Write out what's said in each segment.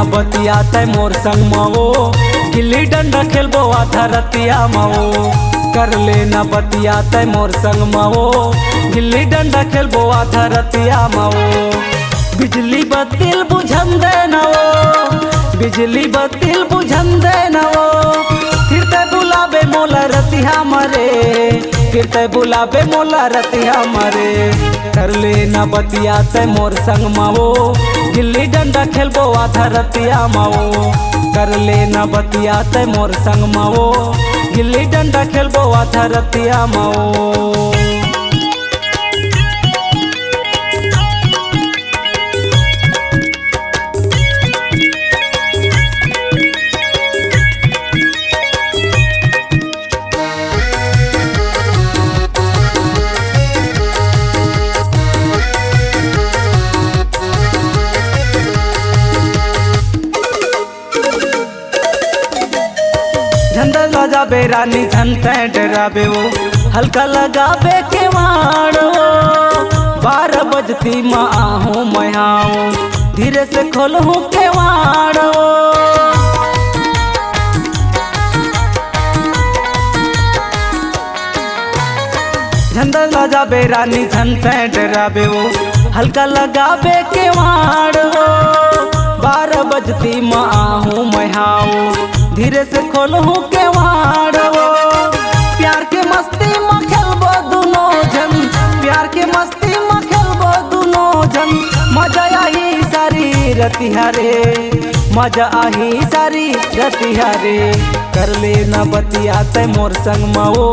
ना बतिया तय मोर संग माओ, गिल्ली डंडा खेलबो आधा रतिया माओ। कर ले ना बतिया तय मोर संग माओ, गिल्ली डंडा खेलबो आधा रतिया माओ। बिजली बत्तिल बुझन दे ना वो, बिजली बत्तिल बुझन दे ना वो, फिर ते बुलाबे मोला रतिया मरे, फिर ते बुलाबे मोला रतिया मरे। कर ले ना बतिया तय मोर संग माओ, गिल्ली डंडा खेलबो आधा रतिया माओ। कर ले ना बतिया तय मोर संग माओ, गिल्ली डंडा खेलबो आधा रतिया माओ। झंडा लगाबे रानी झंडा डराबे वो, हल्का लगाबे के मारो। 12 बजती माँ आहूँ मैं आऊँ, धीरे से खोलूँ के मारो। झंडा लगाबे रानी झंडा डराबे वो, हल्का लगाबे के मारो। 12 बजती माँ आहूँ मैं आऊँ, धीरे से खोलूँ के मारो। प्यार के मस्ती में खेलबो दुनो जन, प्यार के मस्ती में खेलबो दुनो जन। मजा आई सारी रतिया रे, मजा आई सारी रतिया रे। कर ले ना बतिया तय मोर संग माओ,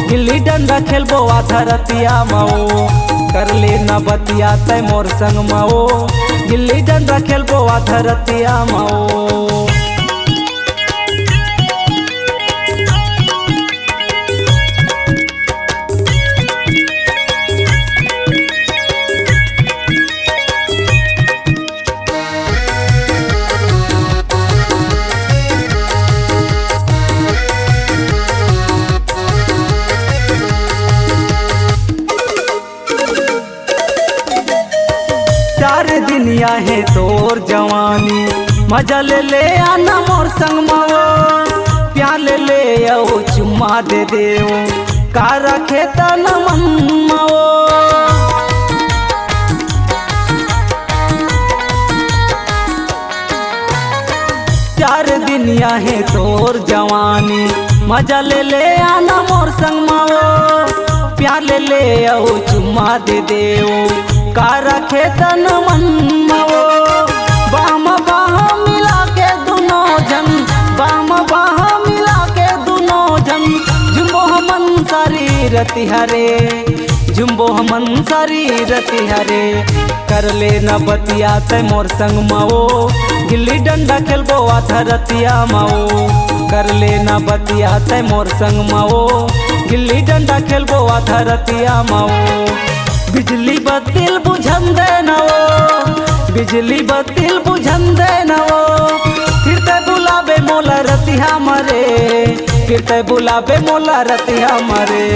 गिल्ली डंडा खेलबो आधा रतिया माओ। कर ले ना बतिया तय मोर संग माओ, गिल्ली डंडा खेलबो आधा रतिया माओ। चार दिनिया है तोर जवानी, मजा ले आना मोर संग माओ। प्यार ले आओ चुम्मा दे देओ, का रखे तन मन माओ। चार दिनिया है तोर जवानी, मजा ले आना मोर संग माओ। प्यार ले आओ चुम्मा दे देओ, का रखे तन मन माओ। बाम बाह मिला के दुनो जन, बाम बाह मिला के दुनो जन। जुम्बो हमन सारी रतिया रे, जुम्बो हमन सारी रतिया रे। कर ले ना बतिया तय मोर संग माओ, गिल्ली डंडा खेलबो आधा रतिया माओ। कर ले ना बतिया तय मोर संग माओ, गिल्ली डंडा खेलबो आधा रतिया माओ। बिजली बत्तिल बुझन दे ना वो, बिजली बत्तिल बुझन दे ना वो, फिर ते बुलाबे मोला रतिया मरे, फिर ते बुलाबे मोला रतिया मरे।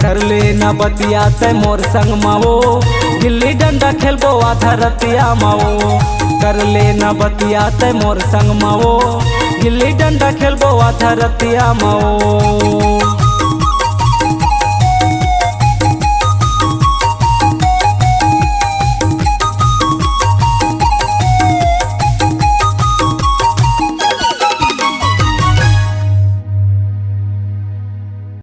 कर ले ना बतिया तय मोर संग माओ, गिल्ली डंडा खेलबो आधा रतिया माओ। कर ले ना बतिया तय मोर संग माओ, गिल्ली डंडा खेलबो आधा रतिया माओ।